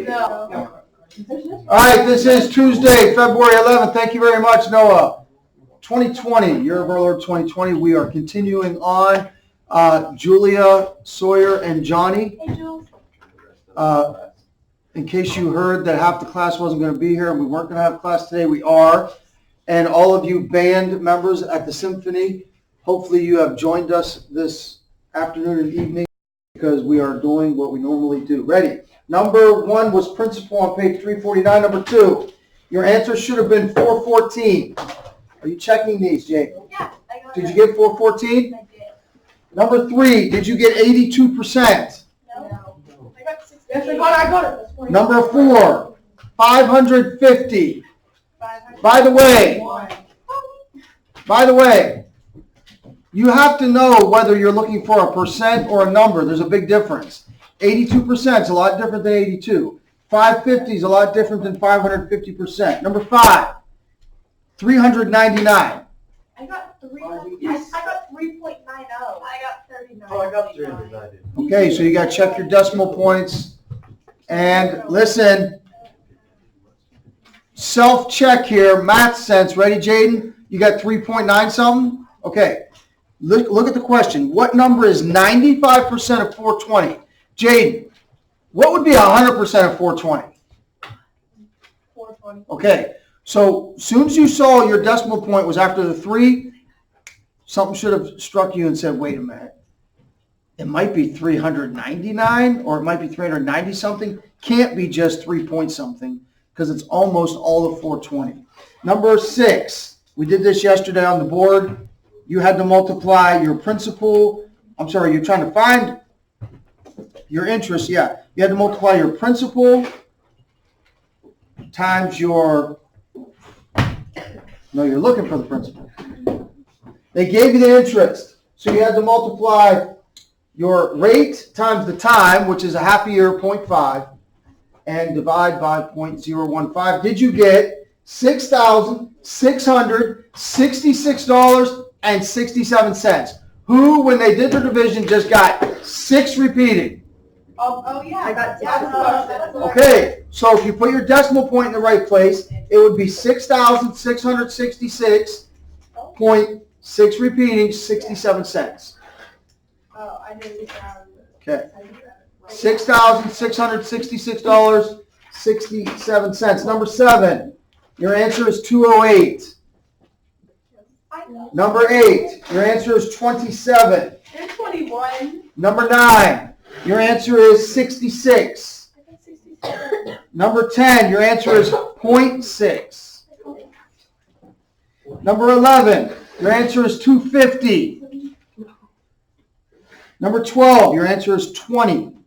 No. All right, this is Tuesday, February 11th. Thank you very much, Noah. 2020, year of our Lord 2020. We are continuing on. Julia, Sawyer, and Johnny. Hey, Jules. In case you heard that half the class wasn't going to be here and we weren't going to have class today, we are. And all of you band members at the Symphony, hopefully you have joined us this afternoon and evening because we are doing what we normally do. Ready? Number 1 was principal on page 349. Number 2, your answer should have been 414. Are you checking these, Jake? Yeah, I got it. Did you get 414? I did. Number 3, did you get 82%? No. I got 60. Yes, I got it. Number 4, 550. 500. By the way, you have to know whether you're looking for a percent or a number. There's a big difference. 82% is a lot different than 82. 550 is a lot different than 550%. Number 5, 399. I got 3. I got 3.90. I got 39. Oh, I got 390. Okay, so you got to check your decimal points. And listen, self-check here, math sense. Ready, Jaden? You got 3.9 something? Okay. Look at the question. What number is 95% of 420? Jaden, what would be 100% of 420? 420. Okay. So as soon as you saw your decimal point was after the 3, something should have struck you and said, wait a minute. It might be 399 or it might be 390 something. Can't be just 3 point something because it's almost all of 420. Number 6, we did this yesterday on the board. You had to multiply your principal. I'm sorry, you're trying to find your interest. Yeah, you had to multiply your principal times your, no, you're looking for the principal. They gave you the interest. So you had to multiply your rate times the time, which is a half a year, 0.5, and divide by 0.015. Did you get $6,666.67? Who, when they did the division, just got 6 repeating? Oh yeah. I got 6. Okay, so if you put your decimal point in the right place, it would be 6,666.6 repeating, 67 cents. Oh, I didn't. Okay. $6,666.67. Number 7, your answer is 208. Number 8, your answer is 27. There's 21. Number 9, your answer is 66. I got 67. Number 10, your answer is 0.6. Number 11, your answer is 250. Number 12, your answer is 20.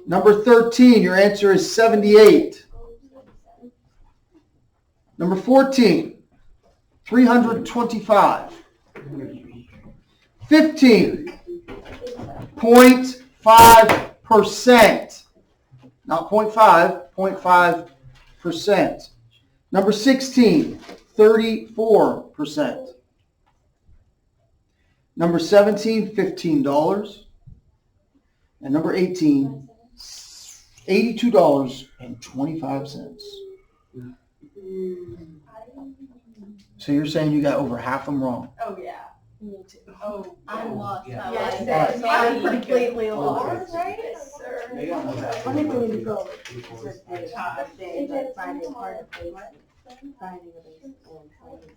Number 13, your answer is 78. Number 14, 325. 15, 0.5%. Not 0.5, 0.5%. Number 16, 34%. Number 17, $15. And number 18, $82.25. So you're saying you got over half them wrong. Oh yeah. Me too. Oh, I'm lost. Yeah. Yes, I'm completely lost. Right? Yes, sir. I think we need to go.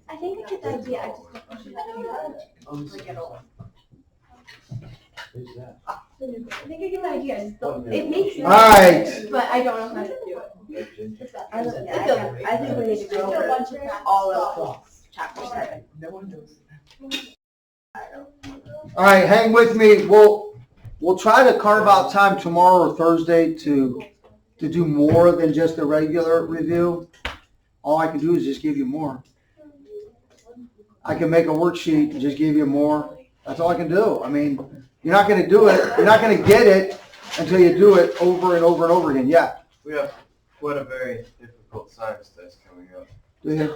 I think I get the idea. I just don't forget all. Who's that? I think I get the idea. I just don't. It makes sense. All right. But I don't know how to do it. I think we need to go over all of chapter 7. No one knows. All right, hang with me. We'll try to carve out time tomorrow or Thursday to do more than just a regular review. All I can do is just give you more. I can make a worksheet and just give you more. That's all I can do. I mean, you're not going to do it. You're not going to get it until you do it over and over and over again. Yeah. We have quite a very difficult science test coming up. Do you?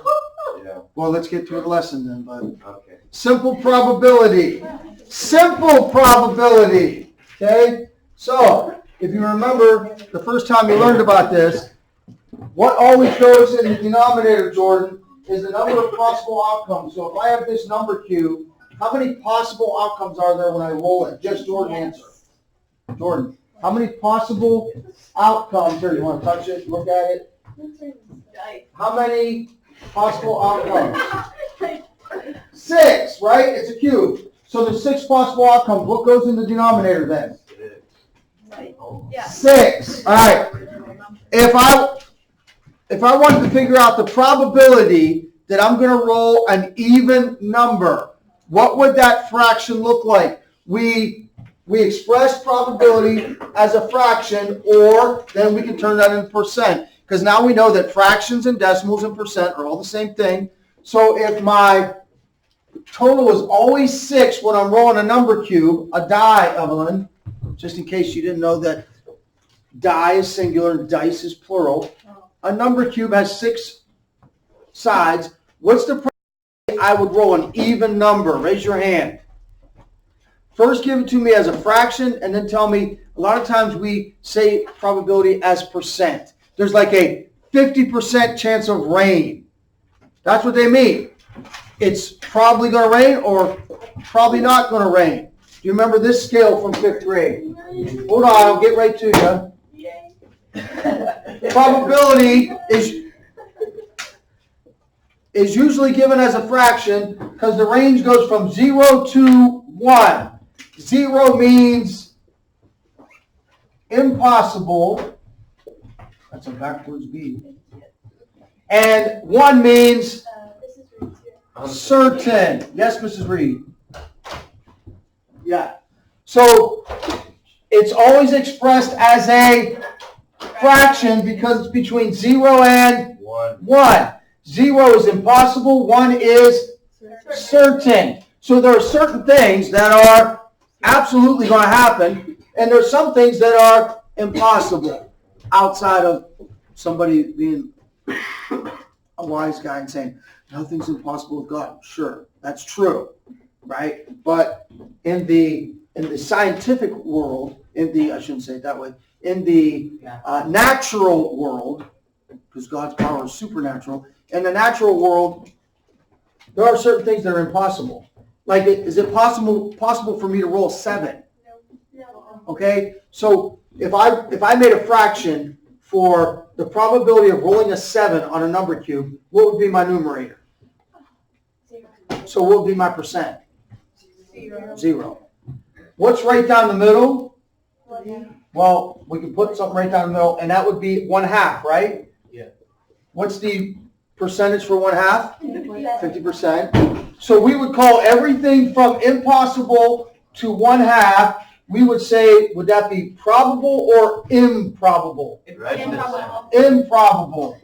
Yeah. Well, let's get to the lesson then, bud. Okay. Simple probability. Simple probability. Okay? So, if you remember the first time you learned about this, what always goes in the denominator, Jordan, is the number of possible outcomes. So if I have this number cube, how many possible outcomes are there when I roll it? Just Jordan answer. Jordan, how many possible outcomes, here, you want to touch it, look at it? How many possible outcomes? 6, right? It's a cube. So there's 6 possible outcomes. What goes in the denominator then? 6. All right. If I wanted to figure out the probability that I'm going to roll an even number, what would that fraction look like? We express probability as a fraction, or then we can turn that into percent. Because now we know that fractions and decimals and percent are all the same thing. So if my total is always 6 when I'm rolling a number cube, a die, Evelyn, just in case you didn't know that die is singular and dice is plural. A number cube has 6 sides. What's the probability I would roll an even number? Raise your hand. First give it to me as a fraction, and then tell me, a lot of times we say probability as percent. There's like a 50% chance of rain. That's what they mean. It's probably going to rain or probably not going to rain. Do you remember this scale from 5th grade? Hold on, I'll get right to you. Probability is usually given as a fraction because the range goes from 0 to 1. 0 means impossible. That's a backwards B. And 1 means certain. Yes, Mrs. Reed. Yeah. So it's always expressed as a fraction because it's between 0 and 1. 0 is impossible. 1 is certain. So there are certain things that are absolutely going to happen, and there are some things that are impossible outside of somebody being a wise guy and saying, nothing's impossible with God. Sure, that's true, right? But in the scientific world, I shouldn't say it that way, in the natural world, because God's power is supernatural, in the natural world, there are certain things that are impossible. Like, is it possible for me to roll 7? No. Okay, so if I made a fraction for the probability of rolling a 7 on a number cube, what would be my numerator? 0. So what would be my percent? 0. 0. What's right down the middle? 1. Well, we can put something right down the middle, and that would be 1/2, right? Yeah. What's the percentage for 1/2? 50%. 50%. So we would call everything from impossible to 1/2, we would say, would that be probable or improbable? Improbable.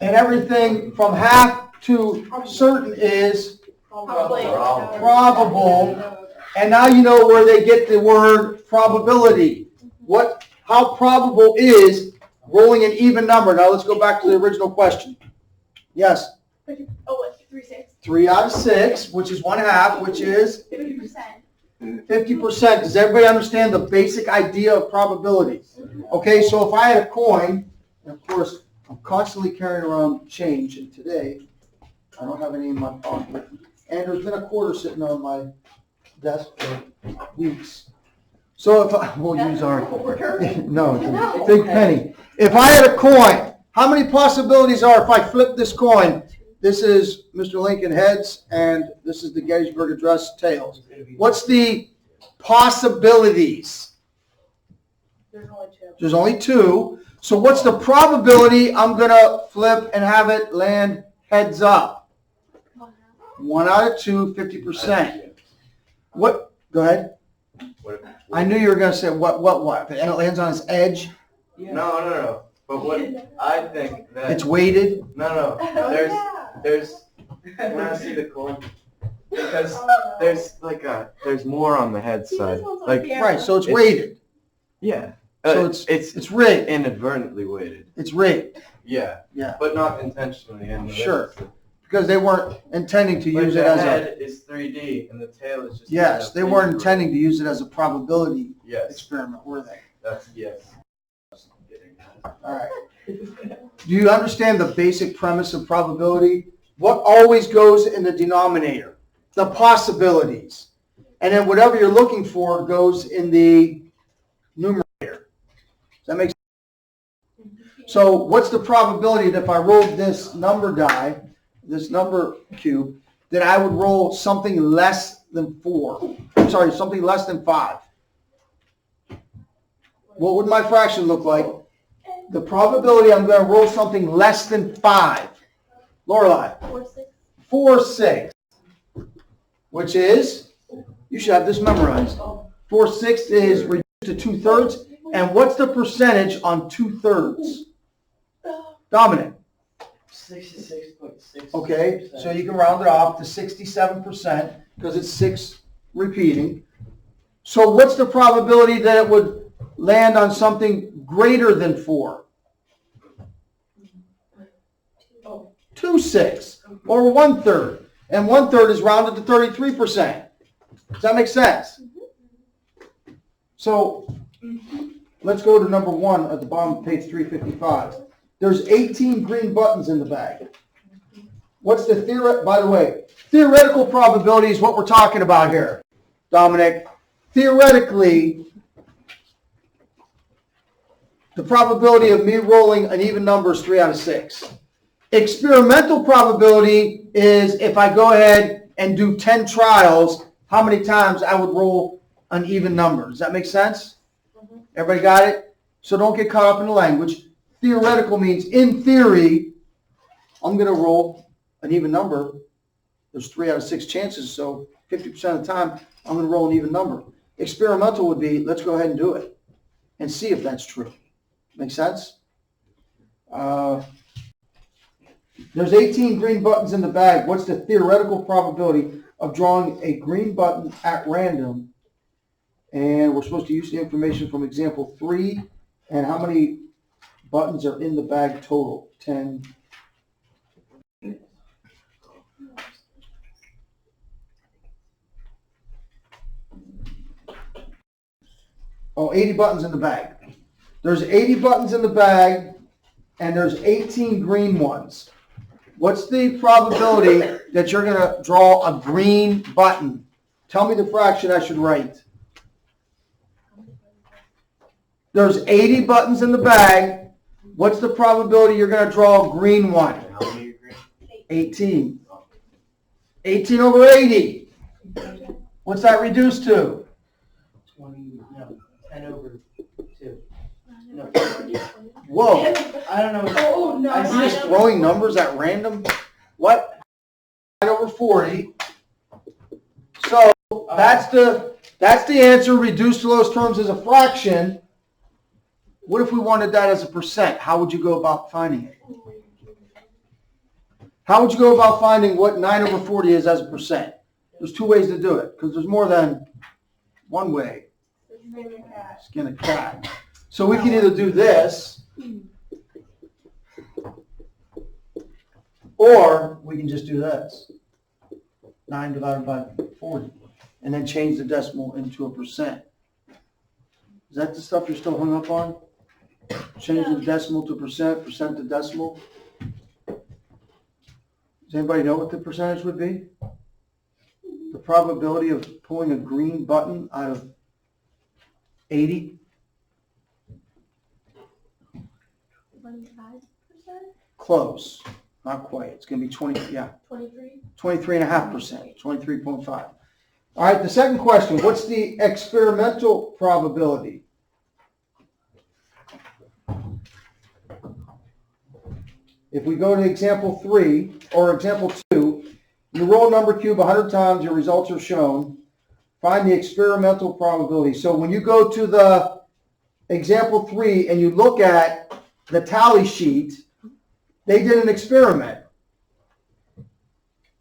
And everything from half to certain is probable. And now you know where they get the word probability. How probable is rolling an even number? Now let's go back to the original question. Yes? 3/6. 3 out of 6, which is 1/2, which is 50%. 50%. Does everybody understand the basic idea of probability? Okay, so if I had a coin, and of course, I'm constantly carrying around change, and today, I don't have any in my pocket. And there's been a quarter sitting on my desk for weeks. So if we'll use our, no, big penny. If I had a coin, how many possibilities are if I flip this coin? This is Mr. Lincoln heads, and this is the Gettysburg Address tails. What's the possibilities? There's only 2. So what's the probability I'm going to flip and have it land heads up? 1 out of 2, 50%. What? Go ahead. I knew you were going to say what? And it lands on its edge? No. But what I think that It's weighted? No. There's when I see the coin, because there's more on the head side. Like, Right, so it's weighted. yeah. So it's rigged. inadvertently weighted. It's rigged. Yeah. Yeah. But not intentionally. And Sure. because they weren't intending to But use the it as a, head is 3D and the tail is just. yes, they weren't intending to use it as a probability Yes, experiment, were they? that's, yes. All right. Do you understand the basic premise of probability? What always goes in the denominator? The possibilities. And then whatever you're looking for goes in the numerator. Does that make sense? So what's the probability that if I rolled this number die, this number cube, that I would roll something less than 4? I'm sorry, something less than 5. What would my fraction look like? The probability I'm going to roll something less than 5. Lorelai. 4, 6. Which is, you should have this memorized. 4 6 is reduced to 2/3. And what's the percentage on 2/3? Dominic. 66.6. Okay, so you can round it off to 67% because it's 6 repeating. So what's the probability that it would land on something greater than 4? 2 6 or 1/3. And 1/3 is rounded to 33%. Does that make sense? So let's go to number 1 at the bottom of page 355. There's 18 green buttons in the bag. What's the by the way, theoretical probability is what we're talking about here, Dominic. Theoretically, the probability of me rolling an even number is 3 out of 6. Experimental probability is if I go ahead and do 10 trials, how many times I would roll an even number. Does that make sense? Everybody got it? So don't get caught up in the language. Theoretical means, in theory, I'm going to roll an even number. There's 3 out of 6 chances, so 50% of the time, I'm going to roll an even number. Experimental would be, let's go ahead and do it and see if that's true. Make sense? There's 18 green buttons in the bag. What's the theoretical probability of drawing a green button at random? And we're supposed to use the information from example 3. And how many buttons are in the bag total? 10. Oh, 80 buttons in the bag. There's 80 buttons in the bag, and there's 18 green ones. What's the probability that you're going to draw a green button? Tell me the fraction I should write. There's 80 buttons in the bag. What's the probability you're going to draw a green one? How many are green? 18. 18 over 80. What's that reduced to? 10 over 2. No. Whoa. I don't know. Oh, no. Are you just throwing numbers at random? What? 9 over 40. So that's the answer. Reduced to lowest terms as a fraction. What if we wanted that as a percent? How would you go about finding it? How would you go about finding what 9 over 40 is as a percent? There's 2 ways to do it because there's more than one way. Skin a cat. So we can either do this, or we can just do this. 9 divided by 40. And then change the decimal into a percent. Is that the stuff you're still hung up on? Change the decimal to percent, percent to decimal. Does anybody know what the percentage would be? The probability of pulling a green button out of 80? 25%? Close. Not quite. It's going to be 23.5%. 23.5. All right, the second question. What's the experimental probability? If we go to example 3 or example 2, you roll number cube 100 times, your results are shown. Find the experimental probability. So when you go to the example 3 and you look at the tally sheet, they did an experiment.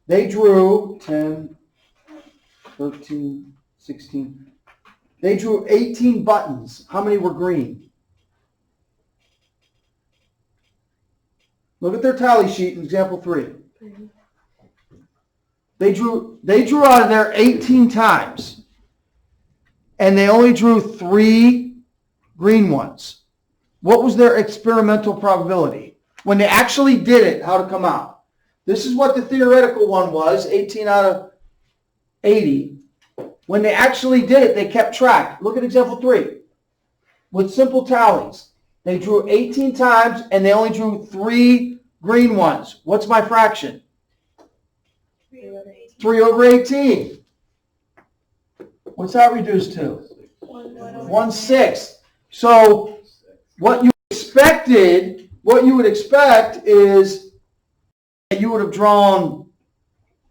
They drew 10, 13, 16. They drew 18 buttons. How many were green? Look at their tally sheet in example 3. They drew out of there 18 times. And they only drew 3 green ones. What was their experimental probability? When they actually did it, how to come out? This is what the theoretical one was, 18 out of 80. When they actually did it, they kept track. Look at example 3. With simple tallies. They drew 18 times and they only drew 3 green ones. What's my fraction? 3 over 18. What's that reduced to? 1/6. So what you would expect is that you would have drawn,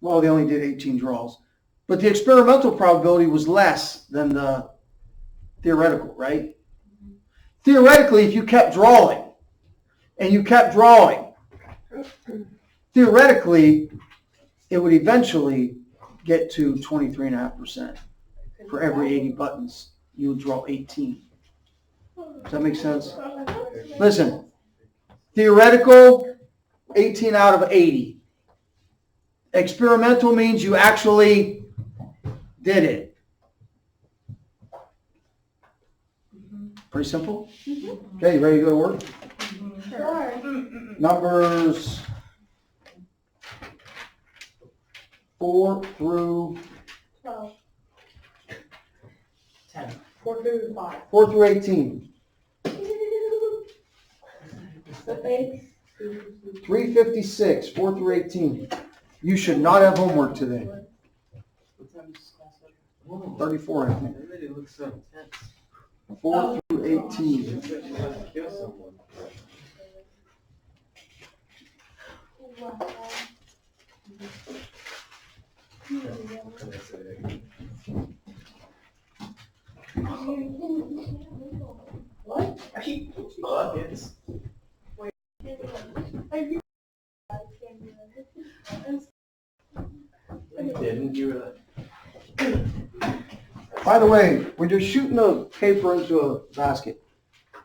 well, they only did 18 draws, but the experimental probability was less than the theoretical, right? Theoretically, if you kept drawing, and you kept drawing, theoretically, it would eventually get to 23.5%. For every 80 buttons, you would draw 18. Does that make sense? Listen, theoretical, 18 out of 80. Experimental means you actually did it. Pretty simple? Okay, you ready to go to work? Sure. Numbers 4 through 12. 10. 4 through 5. 4 through 18. The base. 356, 4 through 18. You should not have homework today. What time is class over? Whoa, 34, I think. everybody looks so intense. 4 through 18. Looks like you want to kill someone. What? Buckets. You didn't. You were like, By the way, when you're shooting a paper into a basket,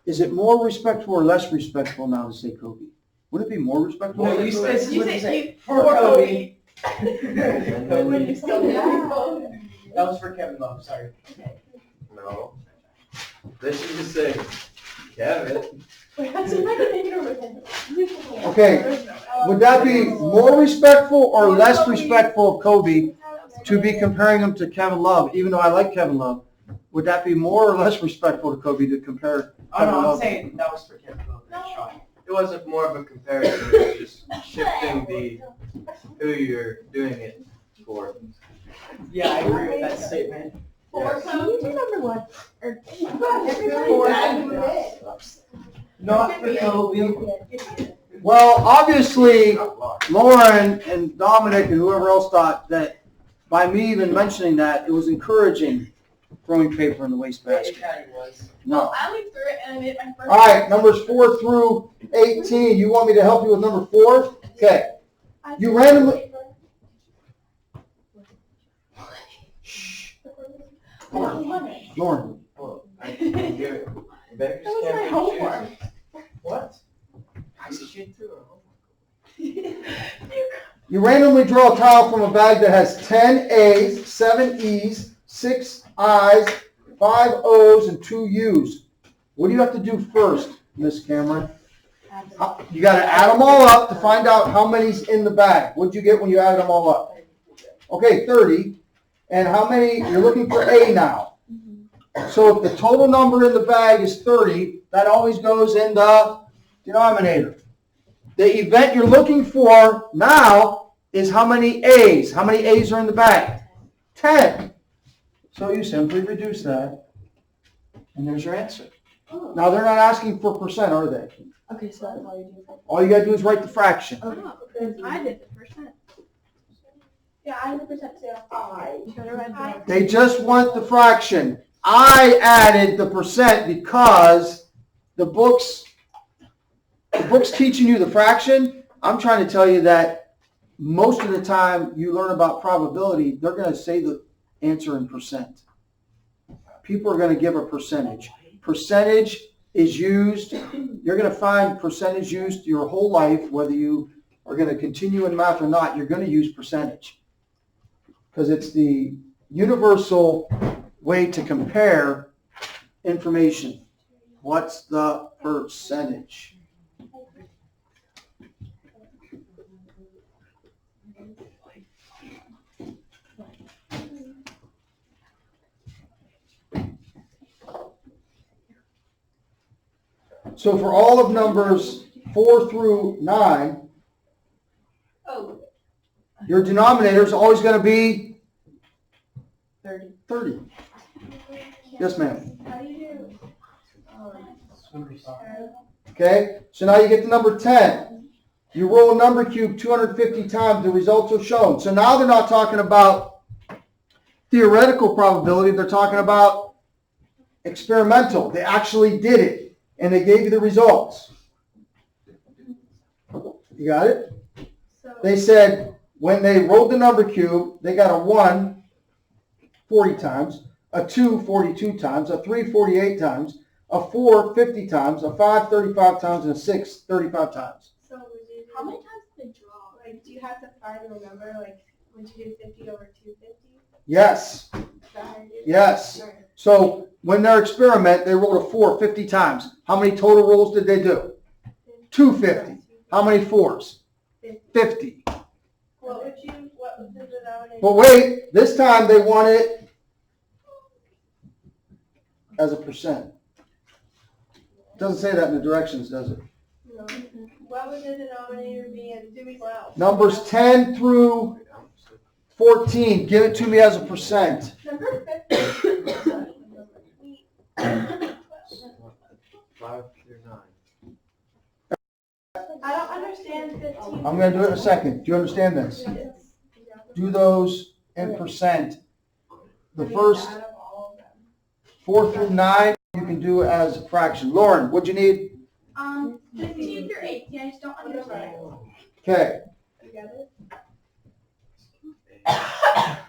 is it more respectful or less respectful now to say Kobe? Would it be more respectful? No, to you say said, Kobe? what did you say? For Kobe. and then When you still have. That was for Kevin Love, sorry. no. They should just say, Kevin. Wait, how'd you make it over then? Okay, would that be more respectful or less respectful of Kobe to be comparing him to Kevin Love, even though I like Kevin Love? Would that be more or less respectful to Kobe to compare Oh Kevin no, I'm Love? saying that was for Kevin Love, that shot. It wasn't more of a comparison. It was just shifting the who you're doing it for. Yeah, I agree with that statement. Four codes? Number one. Or Not for Kobe. Well, obviously, Lauren and Dominic and whoever else thought that by me even mentioning that, it was encouraging throwing paper in the It wastebasket. kind of was. No. I only threw it and I made my first. All right, numbers 4 through 18. You want me to help you with number 4? Okay. You randomly. Shh. Lauren. Oh, I can hear it. Rebecca's That was my carrying homework. shoes. What? I said she threw her homework. You randomly draw a tile from a bag that has 10 A's, 7 E's, 6 I's, 5 O's, and 2 U's. What do you have to do first, Miss Cameron? You got to add them all up to find out how many's in the bag. What'd you get when you added them all up? Okay, 30. And how many? You're looking for A now. So if the total number in the bag is 30, that always goes in the denominator. The event you're looking for now is how many A's. How many A's are in the bag? 10. So you simply reduce that, and there's your answer. Now they're not asking for percent, are they? Okay, so that's all you do. All you got to do is write the fraction. Oh, I did the percent. Yeah, I had the percent too. They just want the fraction. I added the percent because the book's teaching you the fraction. I'm trying to tell you that most of the time you learn about probability, they're going to say the answer in percent. People are going to give a percentage. Percentage is used, you're going to find percentage used your whole life, whether you are going to continue in math or not, you're going to use percentage. because it's the universal way to compare information. What's the percentage? So for all of numbers 4 through 9, Oh, your denominator is always going to be 30. Yes, ma'am. how do you do? Okay, so now you get to number 10. You roll a number cube 250 times, the results are shown. So now they're not talking about theoretical probability, they're talking about experimental. They actually did it, and they gave you the results. You got it? So, They said when they rolled the number cube, they got a 1 40 times, a 2 42 times, a 3 48 times, a 4 50 times, a 5 35 times, and a 6 35 times. so how many times did they draw? Like, do you have to find a number? Like, would you do 50 over 250? Yes, Is that how you do it? yes. Or- So when their experiment, they rolled a 4 50 times. How many total rolls did they do? 250. How many 4s? 50. What was the denominator? But wait, this time they want it as a percent. Doesn't say that in the directions, does it? No. What would the denominator be in 12? Numbers 10 through 14, give it to me as a percent. Number 50. 5 through 9. I don't understand 15. I'm going to do it in a second. Do you understand this? Do those in percent. The first Out of all of them. 4 through 9, you can do as a fraction. Lauren, what'd you need? 15 through 18, I just don't understand. Okay. You got it?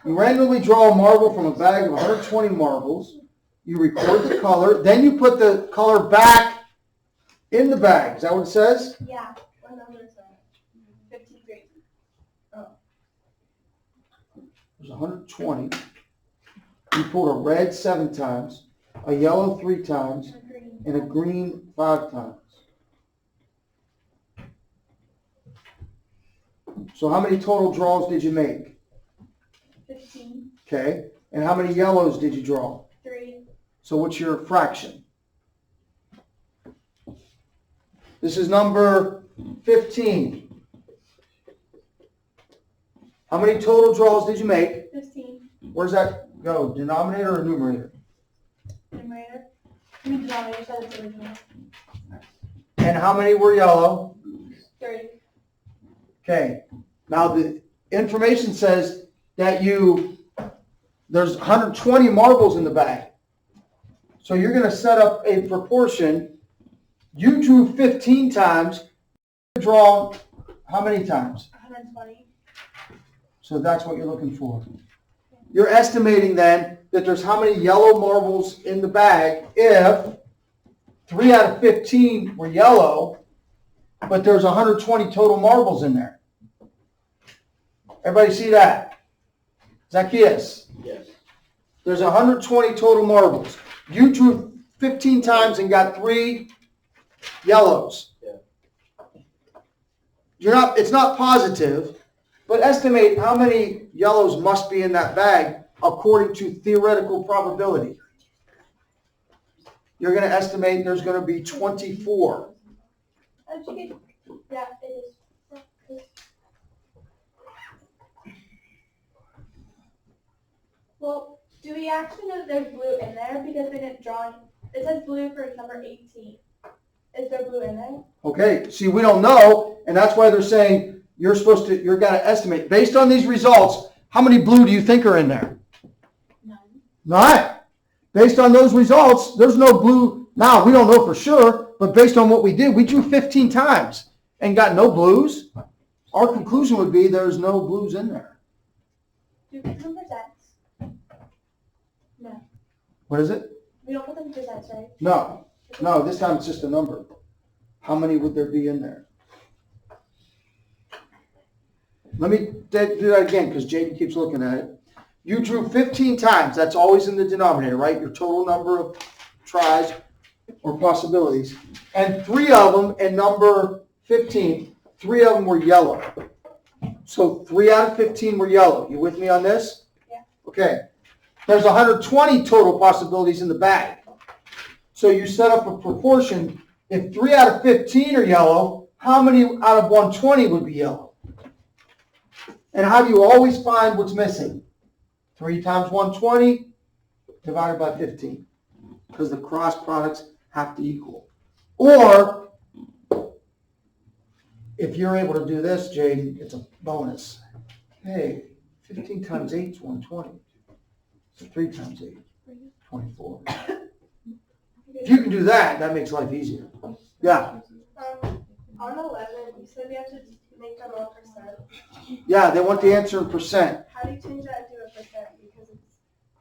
You randomly draw a marble from a bag of 120 marbles. You record the color. Then you put the color back in the bag. Is that what it says? Yeah. What number is that? 15 through 18. There's 120. You pulled a red 7 times, a yellow 3 times, and a green 5 times. So how many total draws did you make? 15. Okay. And how many yellows did you draw? 3. So what's your fraction? This is number 15. How many total draws did you make? 15. Where's that go? Denominator or numerator? Numerator. I mean, denominator, so it's original. And how many were yellow? 3. Okay. Now the information says that there's 120 marbles in the bag. So you're going to set up a proportion. You drew 15 times. You draw how many times? 120. So that's what you're looking for. You're estimating then that there's how many yellow marbles in the bag if 3 out of 15 were yellow, but there's 120 total marbles in there. Everybody see that? Zacchaeus? Yes. There's 120 total marbles. You drew 15 times and got 3 yellows. Yeah. It's not positive, but estimate how many yellows must be in that bag according to theoretical probability. You're going to estimate there's going to be 24. How'd you get? Yeah, it is. Well, do we actually know that there's blue in there because they didn't draw? It says blue for number 18. Is there blue in there? Okay, see, we don't know, and that's why they're saying you're going to estimate. Based on these results, how many blue do you think are in there? None. None. Based on those results, there's no blue. Now, we don't know for sure, but based on what we did, we drew 15 times and got no blues. Our conclusion would be there's no blues in there. Do we put them in percents? No. What is it? We don't put them in percents, right? No. No, this time it's just a number. How many would there be in there? Let me do that again because Jaden keeps looking at it. You drew 15 times. That's always in the denominator, right? Your total number of tries or possibilities. And 3 of them, in number 15, 3 of them were yellow. So 3 out of 15 were yellow. You with me on this? Yeah. Okay. There's 120 total possibilities in the bag. So you set up a proportion. If 3 out of 15 are yellow, how many out of 120 would be yellow? And how do you always find what's missing? 3 times 120 divided by 15. Because the cross products have to equal. Or, if you're able to do this, Jaden, it's a bonus. Hey, 15 times 8 is 120. So 3 times 8, 24. If you can do that, that makes life easier. Yeah. On 11, you said you have to make them all percent. Yeah, they want the answer in percent. How do you change that to a percent? Because it's,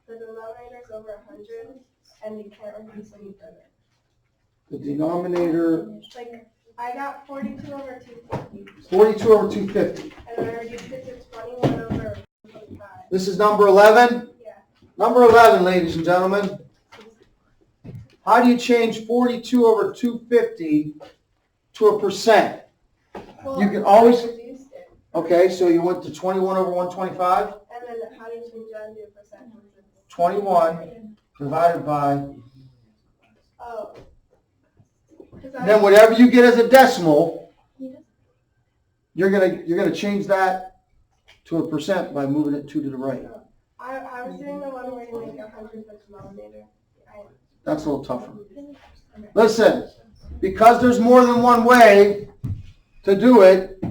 the denominator's over 100, and you can't reduce any further. The denominator, Like, I got 42 over 250, 42 over 250. and then I reduced it to 21 over 25. This is number 11? Yeah. Number 11, ladies and gentlemen. How do you change 42 over 250 to a percent? Well, You can always- I reduced it. Okay, so you went to 21 over 125? And then how do you change that into a percent? 21 divided by, Oh. 'Cause then whatever you get as a decimal, you're gonna change that to a percent by moving it 2 to the right. I was doing the one where you make 100 the denominator. That's a little tougher. Listen, because there's more than one way to do it,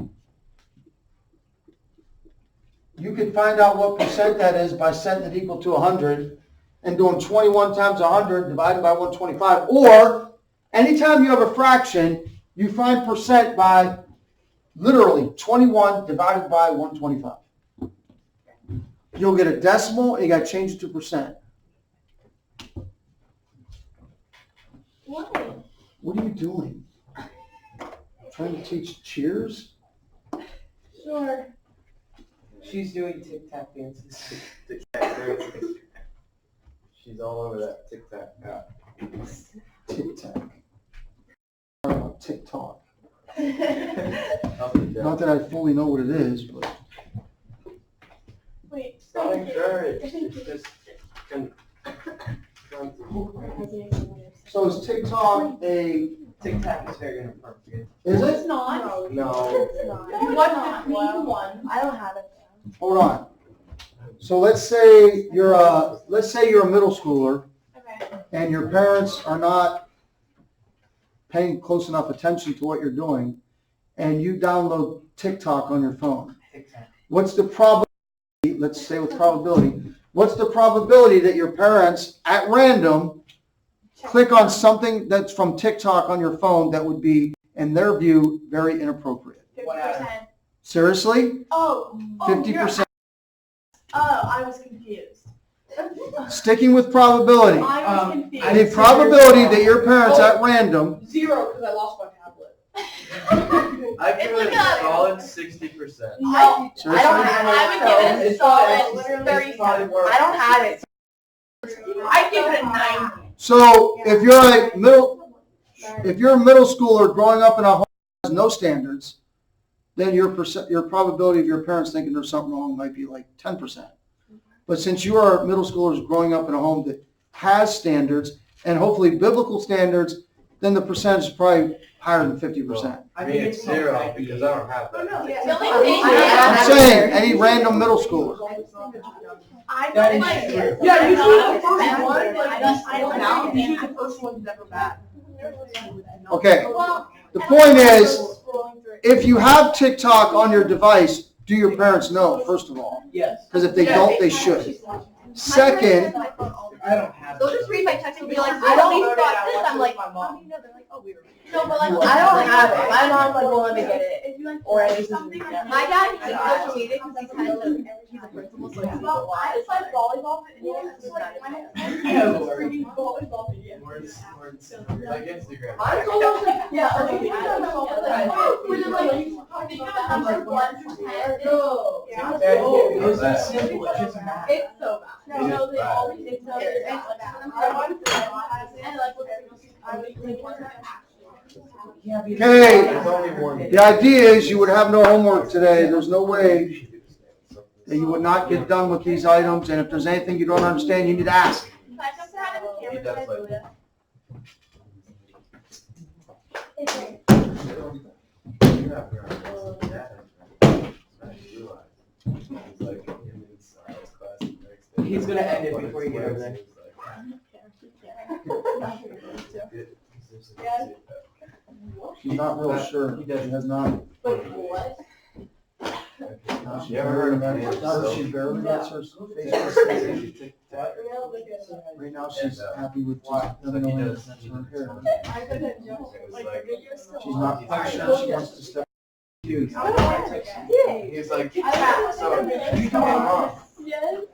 you can find out what percent that is by setting it equal to 100 and doing 21 times 100 divided by 125. Or anytime you have a fraction, you find percent by literally 21 divided by 125. You'll get a decimal and you got to change it to percent. Why? What are you doing? Trying to teach cheers? Sure. She's doing tic-tac dances. She's all over that TikTok. Tic-tac. TikTok. Up and down. Not that I fully know what it is, but Wait. Not encouraged. Just can. so is TikTok a? Tic-tac is very inappropriate. Is it? not. No. It's not. What's the clean one? I don't have it. Hold on. So let's say you're a middle schooler Okay. and your parents are not paying close enough attention to what you're doing, and you download TikTok on your phone. Tic-tac. What's the probability? Let's say with probability. What's the probability that your parents, at random, click on something that's from TikTok on your phone that would be, in their view, very inappropriate? 50%. Seriously? Oh. 50%. I was confused. Sticking with probability. I was confused. The probability that your parents at random, 0 because I lost my tablet. I give It's it like a a- solid 60%. No, I seriously? don't have it. I would give it a It's solid probably- 37. I don't have it. I'd give it a 90. So if you're a middle schooler growing up in a home that has no standards, then your probability of your parents thinking there's something wrong might be like 10%. But since you are middle schoolers growing up in a home that has standards and hopefully biblical standards, then the percentage is probably higher than 50%. I mean, it's 0 because I don't have Oh, that. no. Yeah. The only I thing I'm saying any random middle schooler. I That don't is like true. it. Yeah, usually I the don't first like one, it. like, I don't now, like it. usually the first one's never bad. Okay, Well, the point is, scrolling through it. if you have TikTok on your device, do your parents know, first of all? Yes. Because if they don't, they should. Second, I don't have. They'll just read my text and be like, I I don't don't know got that. this. I I'm watch like, it with my how mom. do you know? They're like, oh, we were. No, but like, I don't have it. My mom like won't let me get it. If you like Or at least something it's- like My dad that, uses social media because he's kind of he's a principal, so he sees a well, lot. I just like volleyball, and it's like my whole Oh, just reading volleyball videos. Like Instagram. I'm so like, yeah, like, I think I'm so like, when I'm like, talking about number 1 to 10. No. Yeah. Those are simple, it's just math. It's so bad. No, they always, it's It's I wanted to, and like, I would like, Yeah, because Hey. there's only one. the idea is you would have no homework today. There's no way that you would not get done with these items, and if there's anything you don't understand, you need to ask. He does like that. He's gonna end it before you get over there. She's not real sure. He has not. Wait, what? Now she's You ever heard of barely- that? now she barely gets her Facebook statement. Real good. Right now, she's happy with just living away with her hair. I couldn't joke, like, the video's still She's on. not quite sure she wants to step. He's like, so, you doing wrong. Yes.